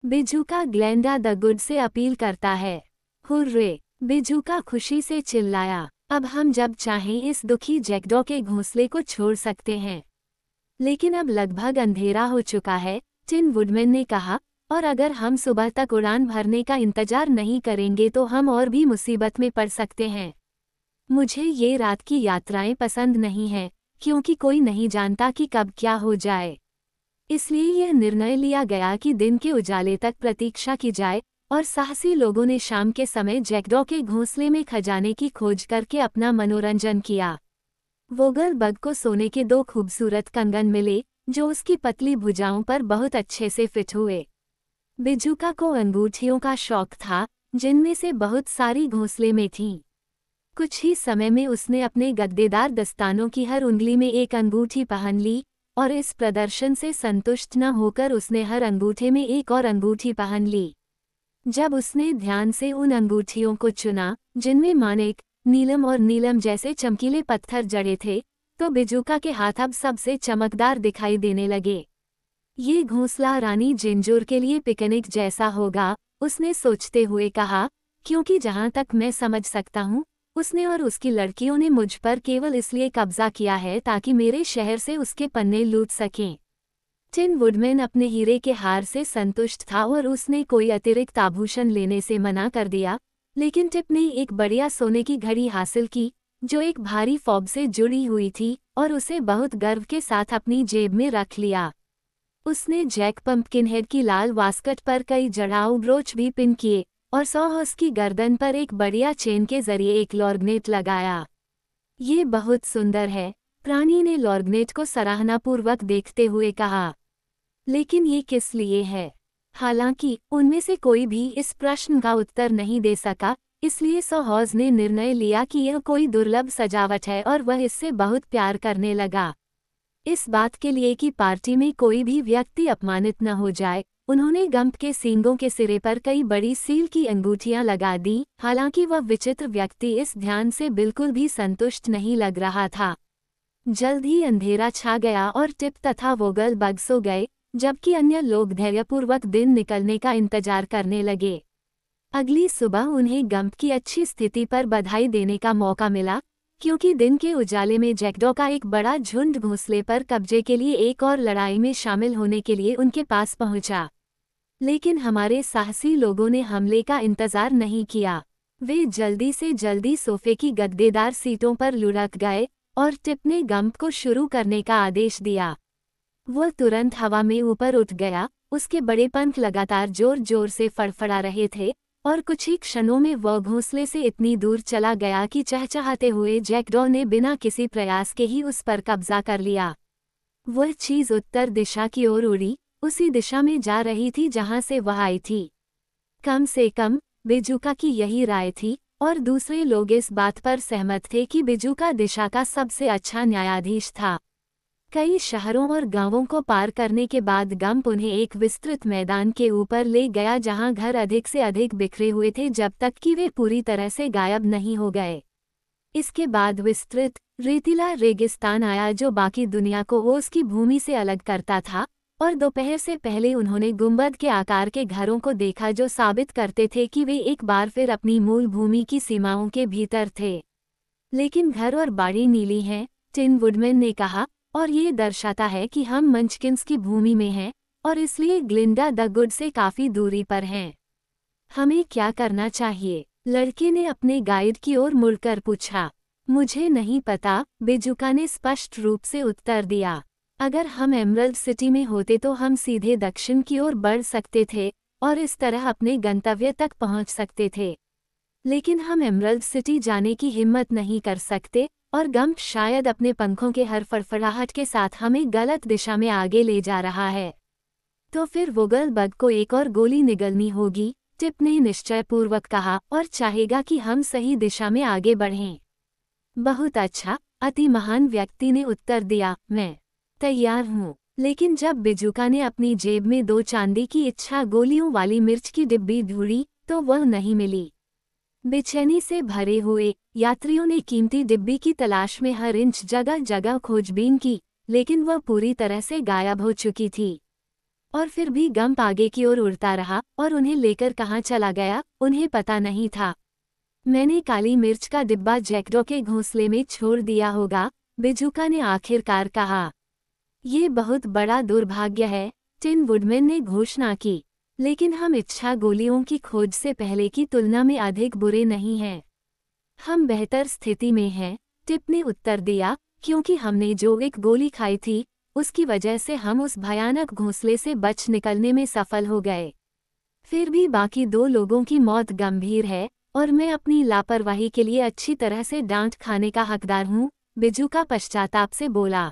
बिजूका Glenda the good से appeal करता है। हुर्रे! बिजूका खुशी से चिल्लाया। अब हम जब चाहें इस दुखी जैकडॉ के घोंसले को छोड़ सकते हैं। लेकिन अब लगभग अंधेरा हो चुका है, टिन वुडमैन ने कहा, और अगर हम सुबह तक उड़ान भरने का इंतजार नहीं करेंगे तो हम और भी मुसीबत में पड़ सकते हैं। मुझे ये रात की यात्राएं पसंद नहीं हैं, क्योंकि कोई नहीं जानता कि कब क्या हो जाए। इसलिए यह निर्णय लिया गया कि दिन के उजाले तक प्रतीक्षा की जाए, और साहसी लोगों ने शाम के समय जैकडॉ के घोंसले में खजाने की खोज करके अपना मनोरंजन किया। वोगलबग को सोने के 2 खूबसूरत कंगन मिले, जो उसकी पतली भुजाओं पर बहुत अच्छे से फिट हुए। बिजूका को अंगूठियों का शौक था, जिनमें से बहुत सारी घोंसले में थीं। कुछ ही समय में उसने अपने गद्देदार दस्तानों की हर उंगली में एक अंगूठी पहन ली, और इस प्रदर्शन से संतुष्ट न होकर उसने हर अंगूठे में एक और अंगूठी पहन ली। जब उसने ध्यान से उन अंगूठियों को चुना, जिनमें माणिक, नीलम और नीलम जैसे चमकीले पत्थर जड़े थे, तो बिजूका के हाथ अब सबसे चमकदार दिखाई देने लगे। ये घोंसला रानी जिंजूर के लिए पिकनिक जैसा होगा, उसने सोचते हुए कहा, क्योंकि जहां तक मैं समझ सकता हूं, उसने और उसकी लड़कियों ने मुझ पर केवल इसलिए कब्जा किया है ताकि मेरे शहर से उसके पन्ने लूट सकें। टिन वुडमैन अपने हीरे के हार से संतुष्ट था और उसने कोई अतिरिक्त आभूषण लेने से मना कर दिया, लेकिन टिप ने एक बढ़िया सोने की घड़ी हासिल की, जो एक भारी फॉब से जुड़ी हुई थी, और उसे बहुत गर्व के साथ अपनी जेब में रख लिया। उसने जैक पंपकिनहेड की लाल वास्कट पर कई जड़ाऊ ब्रोच भी पिन किए, और सॉहर्स की गर्दन पर एक बढ़िया चेन के जरिए एक लॉर्गनेट लगाया। ये बहुत सुंदर है, प्राणी ने लॉर्गनेट को सराहनापूर्वक देखते हुए कहा। लेकिन ये किस लिए है? हालांकि उनमें से कोई भी इस प्रश्न का उत्तर नहीं दे सका, इसलिए सॉहर्स ने निर्णय लिया कि यह कोई दुर्लभ सजावट है और वह इससे बहुत प्यार करने लगा। इस बात के लिए कि पार्टी में कोई भी व्यक्ति अपमानित न हो जाए, उन्होंने गंप के सींगों के सिरे पर कई बड़ी सील की अंगूठियां लगा दी। हालांकि वह विचित्र व्यक्ति इस ध्यान से बिल्कुल भी संतुष्ट नहीं लग रहा था। जल्द ही अंधेरा छा गया और टिप तथा वोगलबग सो गए, जबकि अन्य लोग धैर्यपूर्वक दिन निकलने का इंतजार करने लगे। अगली सुबह उन्हें गंप की अच्छी स्थिति पर बधाई देने का मौका मिला, क्योंकि दिन के उजाले में जैकडॉ का एक बड़ा झुंड घोंसले पर कब्जे के लिए एक और लड़ाई में शामिल होने के लिए उनके पास पहुंचा। लेकिन हमारे साहसी लोगों ने हमले का इंतजार नहीं किया। वे जल्दी से जल्दी सोफे की गद्देदार सीटों पर लुढ़क गए, और टिप ने गंप को शुरू करने का आदेश दिया। वह तुरंत हवा में ऊपर उठ गया, उसके बड़े पंख लगातार जोर जोर से फड़फड़ा रहे थे, और कुछ ही क्षणों में वह घोंसले से इतनी दूर चला गया कि चहचहाते हुए जैकडॉ ने बिना किसी प्रयास के ही उस पर कब्जा कर लिया। वह चीज उत्तर दिशा की ओर उड़ी, उसी दिशा में जा रही थी जहां से वह आई थी। कम से कम बिजूका की यही राय थी, और दूसरे लोग इस बात पर सहमत थे कि बिजूका दिशा का सबसे अच्छा न्यायाधीश था। कई शहरों और गांवों को पार करने के बाद गंप उन्हें एक विस्तृत मैदान के ऊपर ले गया जहां घर अधिक से अधिक बिखरे हुए थे जब तक कि वे पूरी तरह से गायब नहीं हो गए। इसके बाद विस्तृत रेतीला रेगिस्तान आया जो बाकी दुनिया को ओस की भूमि से अलग करता था, और दोपहर से पहले उन्होंने गुंबद के आकार के घरों को देखा जो साबित करते थे कि वे एक बार फिर अपनी मूल भूमि की सीमाओं के भीतर थे। लेकिन घर और बाड़ी नीली हैं, टिन वुडमैन ने कहा, और ये दर्शाता है कि हम मंचकिंस की भूमि में हैं, और इसलिए ग्लिंडा द गुड से काफी दूरी पर हैं। हमें क्या करना चाहिए? लड़के ने अपने गाइड की ओर मुड़कर पूछा। मुझे नहीं पता, बिजूका ने स्पष्ट रूप से उत्तर दिया। अगर हम एमरल्ड सिटी में होते तो हम सीधे दक्षिण की ओर बढ़ सकते थे, और इस तरह अपने गंतव्य तक पहुंच सकते थे। लेकिन हम एमरल्ड सिटी जाने की हिम्मत नहीं कर सकते, और गंप शायद अपने पंखों के हर फड़फड़ाहट के साथ हमें गलत दिशा में आगे ले जा रहा है। तो फिर वोगलबग को एक और गोली निगलनी होगी, टिप ने निश्चयपूर्वक कहा, और चाहेगा कि हम सही दिशा में आगे बढ़ें। बहुत अच्छा, अति महान व्यक्ति ने उत्तर दिया, मैं तैयार हूँ। लेकिन जब बिजूका ने अपनी जेब में 2 चांदी की इच्छा गोलियों वाली मिर्च की डिब्बी ढूंढी, तो वह नहीं मिली। बेचैनी से भरे हुए यात्रियों ने कीमती डिब्बी की तलाश में हर इंच जगह जगह खोजबीन की, लेकिन वह पूरी तरह से गायब हो चुकी थी। और फिर भी गंप आगे की ओर उड़ता रहा और उन्हें लेकर कहाँ चला गया उन्हें पता नहीं था। मैंने काली मिर्च का डिब्बा जैकडो के घोंसले में छोड़ दिया होगा, बिजूका ने आखिरकार कहा। ये बहुत बड़ा दुर्भाग्य है, टिन वुडमैन ने घोषणा की, लेकिन हम इच्छा गोलियों की खोज से पहले की तुलना में अधिक बुरे नहीं हैं। हम बेहतर स्थिति में हैं, टिप ने उत्तर दिया, क्योंकि हमने जो एक गोली खाई थी उसकी वजह से हम उस भयानक घोंसले से बच निकलने में सफल हो गए। फिर भी बाकी 2 लोगों की मौत गंभीर है और मैं अपनी लापरवाही के लिए अच्छी तरह से डांट खाने का हकदार हूँ, बिजूका पश्चाताप से बोला।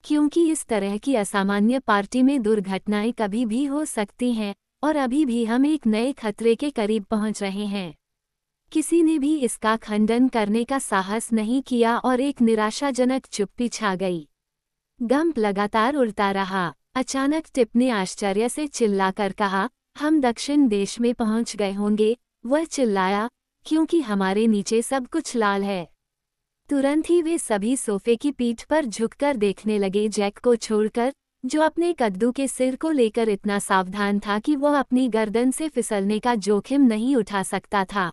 क्योंकि इस तरह की असामान्य पार्टी में दुर्घटनाएं कभी भी हो सकती हैं और अभी भी हम एक नए खतरे के करीब पहुंच रहे हैं। किसी ने भी इसका खंडन करने का साहस नहीं किया और एक निराशाजनक चुप्पी छा गई। गंप लगातार उड़ता रहा। अचानक टिप ने आश्चर्य से चिल्लाकर कहा, हम दक्षिण देश में पहुंच गए होंगे। वह चिल्लाया, क्योंकि हमारे नीचे सब कुछ लाल है। तुरंत ही वे सभी सोफे की पीठ पर झुककर देखने लगे, जैक को छोड़कर, जो अपने कद्दू के सिर को लेकर इतना सावधान था कि वह अपनी गर्दन से फिसलने का जोखिम नहीं उठा सकता था।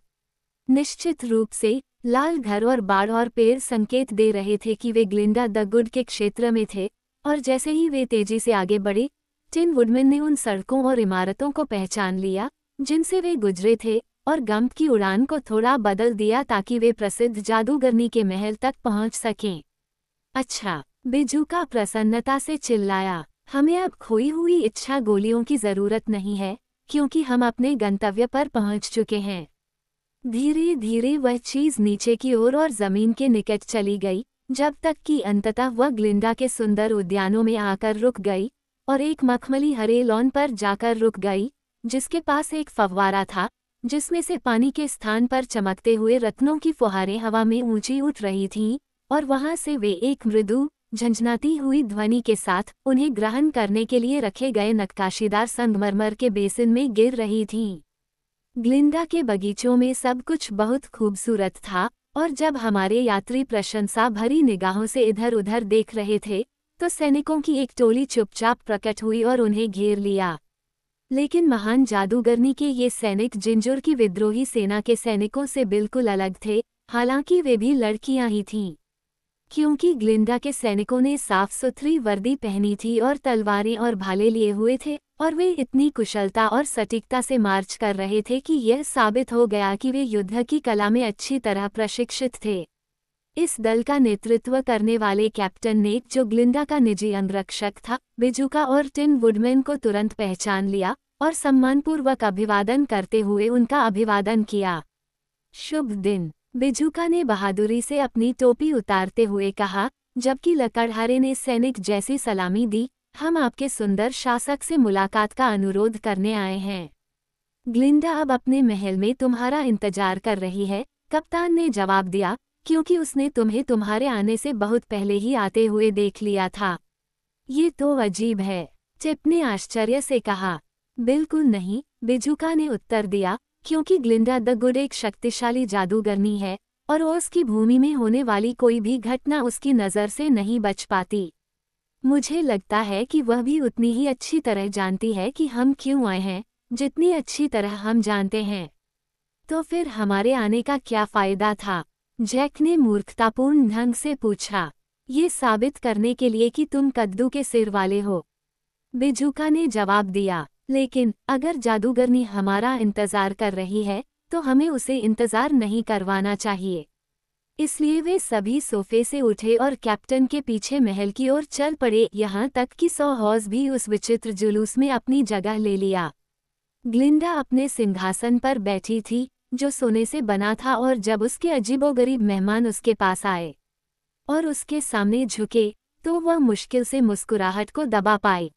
निश्चित रूप से लाल घर और बाड़ और पेड़ संकेत दे रहे थे कि वे ग्लिंडा द गुड के क्षेत्र में थे, और जैसे ही वे तेजी से आगे बढ़े, टिन वुडमैन ने उन सड़कों और इमारतों को पहचान लिया जिनसे वे गुजरे थे और गंप की उड़ान को थोड़ा बदल दिया ताकि वे प्रसिद्ध जादूगरनी के महल तक पहुंच सकें। अच्छा, बिजूका प्रसन्नता से चिल्लाया, हमें अब खोई हुई इच्छा गोलियों की जरूरत नहीं है, क्योंकि हम अपने गंतव्य पर पहुंच चुके हैं। धीरे धीरे वह चीज नीचे की ओर और जमीन के निकट चली गई, जब तक कि अंततः वह ग्लिंडा के सुंदर उद्यानों में आकर रुक गई और एक मखमली हरे लॉन पर जाकर रुक गई, जिसके पास एक फव्वारा था, जिसमें से पानी के स्थान पर चमकते हुए रत्नों की फुहारें हवा में ऊंची उठ रही थीं, और वहां से वे एक मृदु, झंझनाती हुई ध्वनि के साथ उन्हें ग्रहण करने के लिए रखे गए नक्काशीदार संगमरमर के बेसिन में गिर रही थीं। ग्लिंडा के बगीचों में सब कुछ बहुत खूबसूरत था, और जब हमारे यात्री प्रशंसा भरी निगाहों से इधर उधर देख रहे थे, तो सैनिकों की एक टोली चुपचाप प्रकट हुई और उन्हें घेर लिया। लेकिन महान जादूगरनी के ये सैनिक जिंजुर की विद्रोही सेना के सैनिकों से बिल्कुल अलग थे, हालांकि वे भी लड़कियां ही थीं। क्योंकि ग्लिंडा के सैनिकों ने साफ सुथरी वर्दी पहनी थी और तलवारें और भाले लिए हुए थे, और वे इतनी कुशलता और सटीकता से मार्च कर रहे थे कि यह साबित हो गया कि वे युद्ध की कला में अच्छी तरह प्रशिक्षित थे। इस दल का नेतृत्व करने वाले कैप्टन नेक, जो ग्लिंडा का निजी अंगरक्षक था, बिजूका और टिन वुडमैन को तुरंत पहचान लिया और सम्मानपूर्वक अभिवादन करते हुए उनका अभिवादन किया। शुभ दिन, बिजूका ने बहादुरी से अपनी टोपी उतारते हुए कहा, जबकि लकड़हारे ने सैनिक जैसी सलामी दी, हम आपके सुंदर शासक से मुलाकात का अनुरोध करने आए हैं। ग्लिंडा अब अपने महल में तुम्हारा इंतजार कर रही है, कप्तान ने जवाब दिया, क्योंकि उसने तुम्हें तुम्हारे आने से बहुत पहले ही आते हुए देख लिया था। ये तो अजीब है, टिप ने आश्चर्य से कहा। बिल्कुल नहीं, बिजूका ने उत्तर दिया, क्योंकि ग्लिंडा द गुड एक शक्तिशाली जादूगरनी है, और ओस की भूमि में होने वाली कोई भी घटना उसकी नज़र से नहीं बच पाती। मुझे लगता है कि वह भी उतनी ही अच्छी तरह जानती है कि हम क्यों आए हैं, जितनी अच्छी तरह हम जानते हैं। तो फिर हमारे आने का क्या फ़ायदा था? जैक ने मूर्खतापूर्ण ढंग से पूछा। ये साबित करने के लिए कि तुम कद्दू के सिर वाले हो, बिजूका ने जवाब दिया। लेकिन अगर जादूगरनी हमारा इंतजार कर रही है, तो हमें उसे इंतजार नहीं करवाना चाहिए। इसलिए वे सभी सोफे से उठे और कैप्टन के पीछे महल की ओर चल पड़े, यहाँ तक कि सौहौस भी उस विचित्र जुलूस में अपनी जगह ले लिया। ग्लिंडा अपने सिंहासन पर बैठी थी, जो सोने से बना था, और जब उसके अजीबोगरीब मेहमान उसके पास आए और उसके सामने झुके, तो वह मुश्किल से मुस्कुराहट को दबा पाई।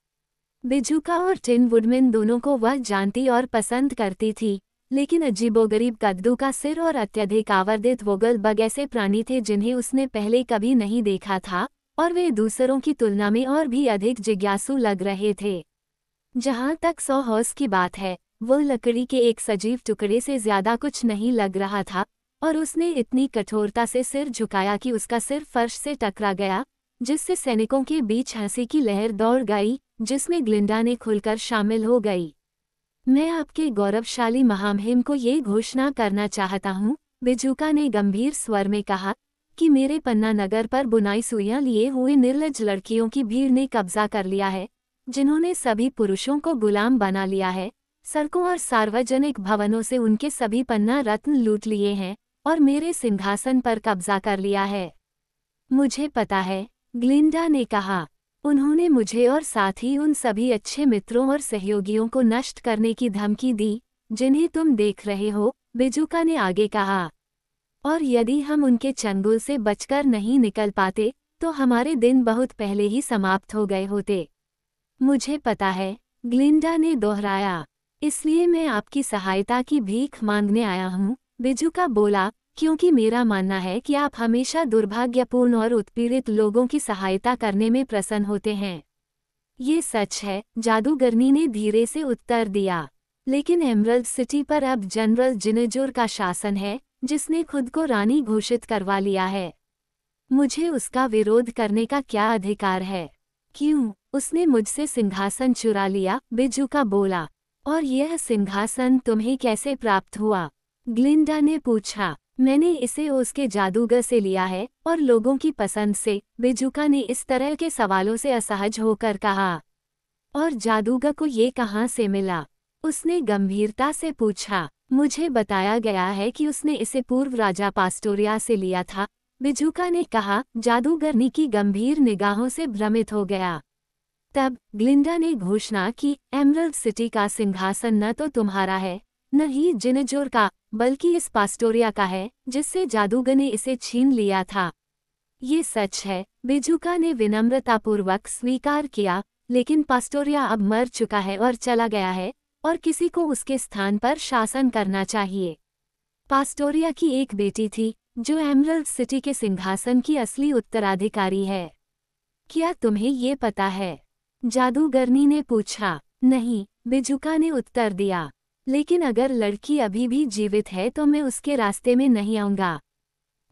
बिजूका और टिन वुडमैन दोनों को वह जानती और पसंद करती थी, लेकिन अजीबोगरीब कद्दू का सिर और अत्यधिक आवर्धित वोगल बग ऐसे प्राणी थे जिन्हें उसने पहले कभी नहीं देखा था, और वे दूसरों की तुलना में और भी अधिक जिज्ञासु लग रहे थे। जहाँ तक सौहौस की बात है, वो लकड़ी के एक सजीव टुकड़े से ज्यादा कुछ नहीं लग रहा था, और उसने इतनी कठोरता से सिर झुकाया कि उसका सिर फर्श से टकरा गया, जिससे सैनिकों के बीच हंसी की लहर दौड़ गई, जिसमें ग्लिंडा ने खुलकर शामिल हो गई। मैं आपके गौरवशाली महामहिम को ये घोषणा करना चाहता हूँ, बिजूका ने गंभीर स्वर में कहा, कि मेरे पन्ना नगर पर बुनाई सुइयां लिए हुए निर्लज लड़कियों की भीड़ ने कब्जा कर लिया है, जिन्होंने सभी पुरुषों को गुलाम बना लिया है, सड़कों और सार्वजनिक भवनों से उनके सभी पन्ना रत्न लूट लिए हैं और मेरे सिंहासन पर कब्जा कर लिया है। मुझे पता है, ग्लिंडा ने कहा। उन्होंने मुझे और साथ ही उन सभी अच्छे मित्रों और सहयोगियों को नष्ट करने की धमकी दी, जिन्हें तुम देख रहे हो, बिजूका ने आगे कहा। और यदि हम उनके चंगुल से बचकर नहीं निकल पाते, तो हमारे दिन बहुत पहले ही समाप्त हो गए होते। मुझे पता है, ग्लिंडा ने दोहराया। इसलिए मैं आपकी सहायता की भीख मांगने आया हूँ, बिजूका बोला, क्योंकि मेरा मानना है कि आप हमेशा दुर्भाग्यपूर्ण और उत्पीड़ित लोगों की सहायता करने में प्रसन्न होते हैं। ये सच है, जादूगरनी ने धीरे से उत्तर दिया। लेकिन एमरल्ड सिटी पर अब जनरल जिनेजोर का शासन है, जिसने खुद को रानी घोषित करवा लिया है। मुझे उसका विरोध करने का क्या अधिकार है? क्यों, उसने मुझसे सिंहासन चुरा लिया, बिजूका बोला। और यह सिंहासन तुम्हें कैसे प्राप्त हुआ? ग्लिंडा ने पूछा। मैंने इसे उसके जादूगर से लिया है और लोगों की पसंद से, बिजूका ने इस तरह के सवालों से असहज होकर कहा। और जादूगर को ये कहाँ से मिला? उसने गंभीरता से पूछा। मुझे बताया गया है कि उसने इसे पूर्व राजा पास्टोरिया से लिया था, बिजूका ने कहा, जादूगरनी की गंभीर निगाहों से भ्रमित हो गया। तब ग्लिंडा ने घोषणा की, एमरल्ड सिटी का सिंहासन न तो तुम्हारा है, न ही जिनेजोर का, बल्कि इस पास्टोरिया का है, जिससे जादूगर ने इसे छीन लिया था। ये सच है, बिजूका ने विनम्रतापूर्वक स्वीकार किया, लेकिन पास्टोरिया अब मर चुका है और चला गया है, और किसी को उसके स्थान पर शासन करना चाहिए। पास्टोरिया की एक बेटी थी, जो एमरल्ड सिटी के सिंहासन की असली उत्तराधिकारी है। क्या तुम्हें ये पता है? जादूगरनी ने पूछा। नहीं, बिजूका ने उत्तर दिया। लेकिन अगर लड़की अभी भी जीवित है तो मैं उसके रास्ते में नहीं आऊंगा।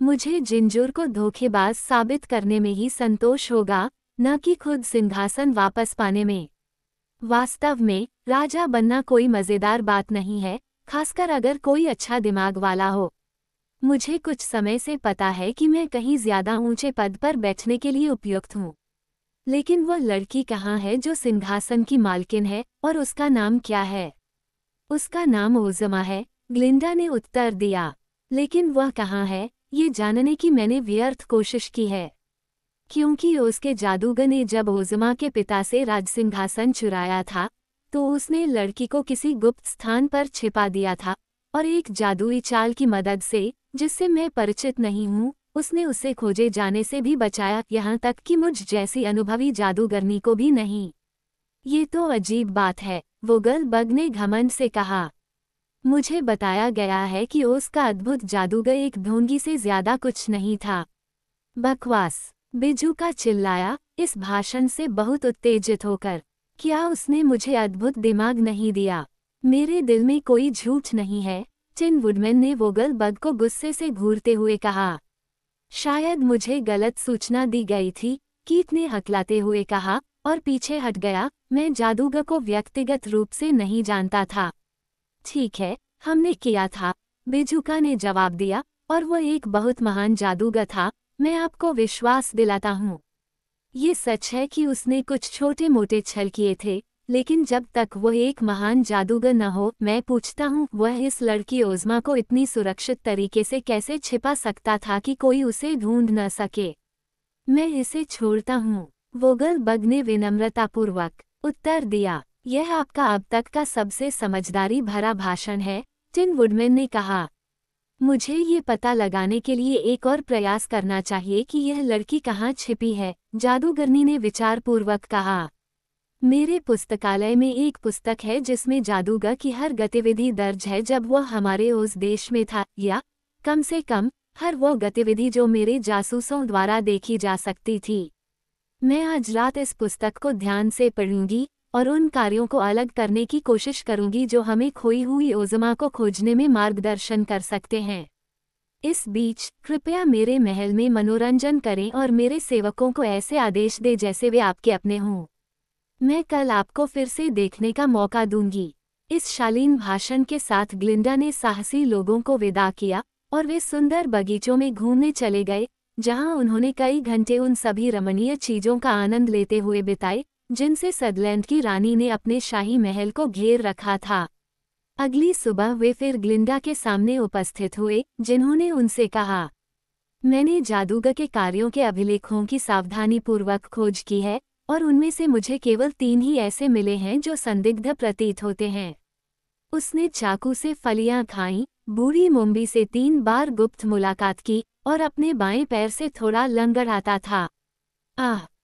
मुझे जिंजोर को धोखेबाज साबित करने में ही संतोष होगा, न कि खुद सिंहासन वापस पाने में। वास्तव में, राजा बनना कोई मज़ेदार बात नहीं है, खासकर अगर कोई अच्छा दिमाग वाला हो। मुझे कुछ समय से पता है कि मैं कहीं ज्यादा ऊंचे पद पर बैठने के लिए उपयुक्त हूँ। लेकिन वह लड़की कहाँ है जो सिंहासन की मालकिन है, और उसका नाम क्या है? उसका नाम ओज़मा है, ग्लिंडा ने उत्तर दिया। लेकिन वह कहाँ है, ये जानने की मैंने व्यर्थ कोशिश की है। क्योंकि उसके जादूगर ने जब ओज़मा के पिता से राजसिंहासन चुराया था, तो उसने लड़की को किसी गुप्त स्थान पर छिपा दिया था, और एक जादुई चाल की मदद से, जिससे मैं परिचित नहीं हूँ, उसने उसे खोजे जाने से भी बचाया, यहाँ तक कि मुझ जैसी अनुभवी जादूगरनी को भी नहीं। ये तो अजीब बात है, वोगलबर्ग ने घमंड से कहा। मुझे बताया गया है कि उसका अद्भुत जादूगर एक ढोंगी से ज्यादा कुछ नहीं था। बकवास, बिजूका चिल्लाया, इस भाषण से बहुत उत्तेजित होकर। क्या उसने मुझे अद्भुत दिमाग नहीं दिया? मेरे दिल में कोई झूठ नहीं है, टिन वुडमैन ने वोगलबर्ग को गुस्से से घूरते हुए कहा। शायद मुझे गलत सूचना दी गई थी, कीट ने हकलाते हुए कहा, और पीछे हट गया। मैं जादूगर को व्यक्तिगत रूप से नहीं जानता था। ठीक है, हमने किया था, बिजूका ने जवाब दिया, और वह एक बहुत महान जादूगर था, मैं आपको विश्वास दिलाता हूँ। ये सच है कि उसने कुछ छोटे मोटे छल किए थे, लेकिन जब तक वह एक महान जादूगर न हो, मैं पूछता हूँ, वह इस लड़की ओज़मा को इतनी सुरक्षित तरीके से कैसे छिपा सकता था कि कोई उसे ढूंढ न सके? मैं इसे छोड़ता हूँ, वोगलबर्ग ने विनम्रतापूर्वक उत्तर दिया। यह आपका अब तक का सबसे समझदारी भरा भाषण है, टिन वुडमैन ने कहा। मुझे ये पता लगाने के लिए एक और प्रयास करना चाहिए कि यह लड़की कहाँ छिपी है, जादूगरनी ने विचारपूर्वक कहा। मेरे पुस्तकालय में एक पुस्तक है जिसमें जादूगर की हर गतिविधि दर्ज है जब वह हमारे उस देश में था, या कम से कम हर वो गतिविधि जो मेरे जासूसों द्वारा देखी जा सकती थी। मैं आज रात इस पुस्तक को ध्यान से पढ़ूंगी और उन कार्यों को अलग करने की कोशिश करूंगी जो हमें खोई हुई ओज़मा को खोजने में मार्गदर्शन कर सकते हैं। इस बीच कृपया मेरे महल में मनोरंजन करें और मेरे सेवकों को ऐसे आदेश दें जैसे वे आपके अपने हों। मैं कल आपको फिर से देखने का मौका दूंगी। इस शालीन भाषण के साथ ग्लिंडा ने साहसी लोगों को विदा किया और वे सुंदर बगीचों में घूमने चले गए, जहां उन्होंने कई घंटे उन सभी रमणीय चीजों का आनंद लेते हुए बिताए जिनसे सदलैंड की रानी ने अपने शाही महल को घेर रखा था। अगली सुबह वे फिर ग्लिंडा के सामने उपस्थित हुए, जिन्होंने उनसे कहा, मैंने जादूगर के कार्यों के अभिलेखों की सावधानीपूर्वक खोज की है और उनमें से मुझे केवल 3 ही ऐसे मिले हैं जो संदिग्ध प्रतीत होते हैं। उसने चाकू से फलियां खाईं, बूढ़ी मोम्बी से 3 बार गुप्त मुलाकात की और अपने बाएं पैर से थोड़ा लंगड़ाता था।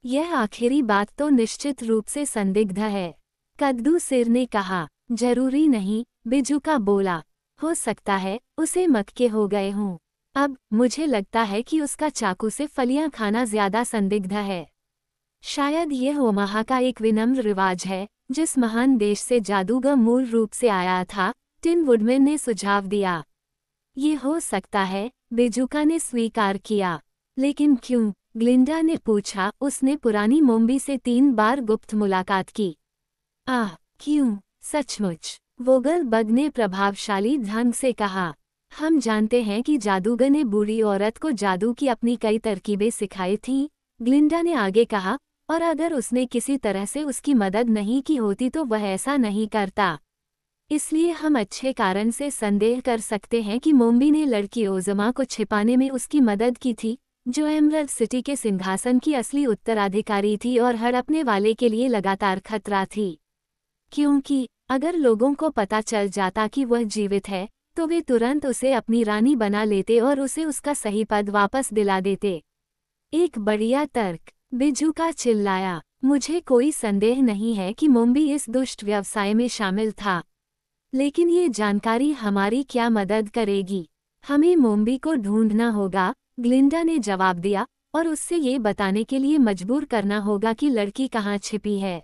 यह आखिरी बात तो निश्चित रूप से संदिग्ध है, कद्दू सिर ने कहा। जरूरी नहीं, बिजुका बोला। हो सकता है उसे मक्के हो गए हों। अब मुझे लगता है कि उसका चाकू से फलियां खाना ज्यादा संदिग्ध है। शायद यह ओमाहा का एक विनम्र रिवाज है, जिस महान देश से जादूगर मूल रूप से आया था, टिन वुडमैन ने सुझाव दिया। ये हो सकता है, बिजुका ने स्वीकार किया। लेकिन क्यों? ग्लिंडा ने पूछा। उसने पुरानी मोम्बी से 3 बार गुप्त मुलाकात की। क्यों? सचमुच? वोगल बग ने प्रभावशाली ढंग से कहा। हम जानते हैं कि जादूगर ने बूढ़ी औरत को जादू की अपनी कई तरकीबें सिखाई थीं, ग्लिंडा ने आगे कहा, और अगर उसने किसी तरह से उसकी मदद नहीं की होती तो वह ऐसा नहीं करता। इसलिए हम अच्छे कारण से संदेह कर सकते हैं कि मोम्बी ने लड़की ओज़मा को छिपाने में उसकी मदद की थी, जो एमरल्ड सिटी के सिंहासन की असली उत्तराधिकारी थी और हड़पने वाले के लिए लगातार खतरा थी। क्योंकि अगर लोगों को पता चल जाता कि वह जीवित है, तो वे तुरंत उसे अपनी रानी बना लेते और उसे उसका सही पद वापस दिला देते। एक बढ़िया तर्क, बिजुका चिल्लाया। मुझे कोई संदेह नहीं है कि मोम्बी इस दुष्ट व्यवसाय में शामिल था। लेकिन ये जानकारी हमारी क्या मदद करेगी? हमें मोम्बी को ढूंढना होगा, ग्लिंडा ने जवाब दिया, और उससे ये बताने के लिए मजबूर करना होगा कि लड़की कहाँ छिपी है।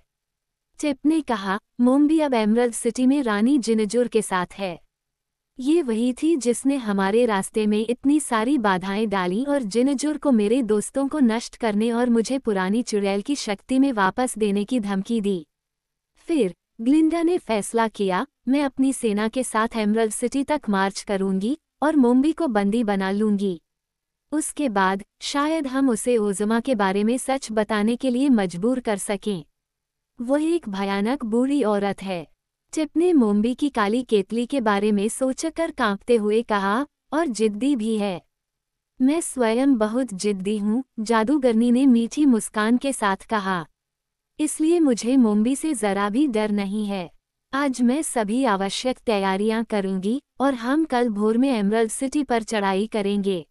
टिप ने कहा, मोम्बी अब एमरल्ड सिटी में रानी जिनजुर के साथ है। ये वही थी जिसने हमारे रास्ते में इतनी सारी बाधाएं डाली और जिनजुर को मेरे दोस्तों को नष्ट करने और मुझे पुरानी चुड़ैल की शक्ति में वापस देने की धमकी दी। फिर ग्लिंडा ने फैसला किया, मैं अपनी सेना के साथ एमरल्ड सिटी तक मार्च करूंगी और मोम्बी को बंदी बना लूंगी। उसके बाद शायद हम उसे ओज़मा के बारे में सच बताने के लिए मजबूर कर सकें। वह एक भयानक बूढ़ी औरत है। टिप ने मोम्बी की काली केतली के बारे में सोचकर कांपते हुए कहा, और जिद्दी भी है। मैं स्वयं बहुत जिद्दी हूँ, जादूगरनी ने मीठी मुस्कान के साथ कहा। इसलिए मुझे मोम्बी से जरा भी डर नहीं है। आज मैं सभी आवश्यक तैयारियां करूंगी और हम कल भोर में एमरल्ड सिटी पर चढ़ाई करेंगे।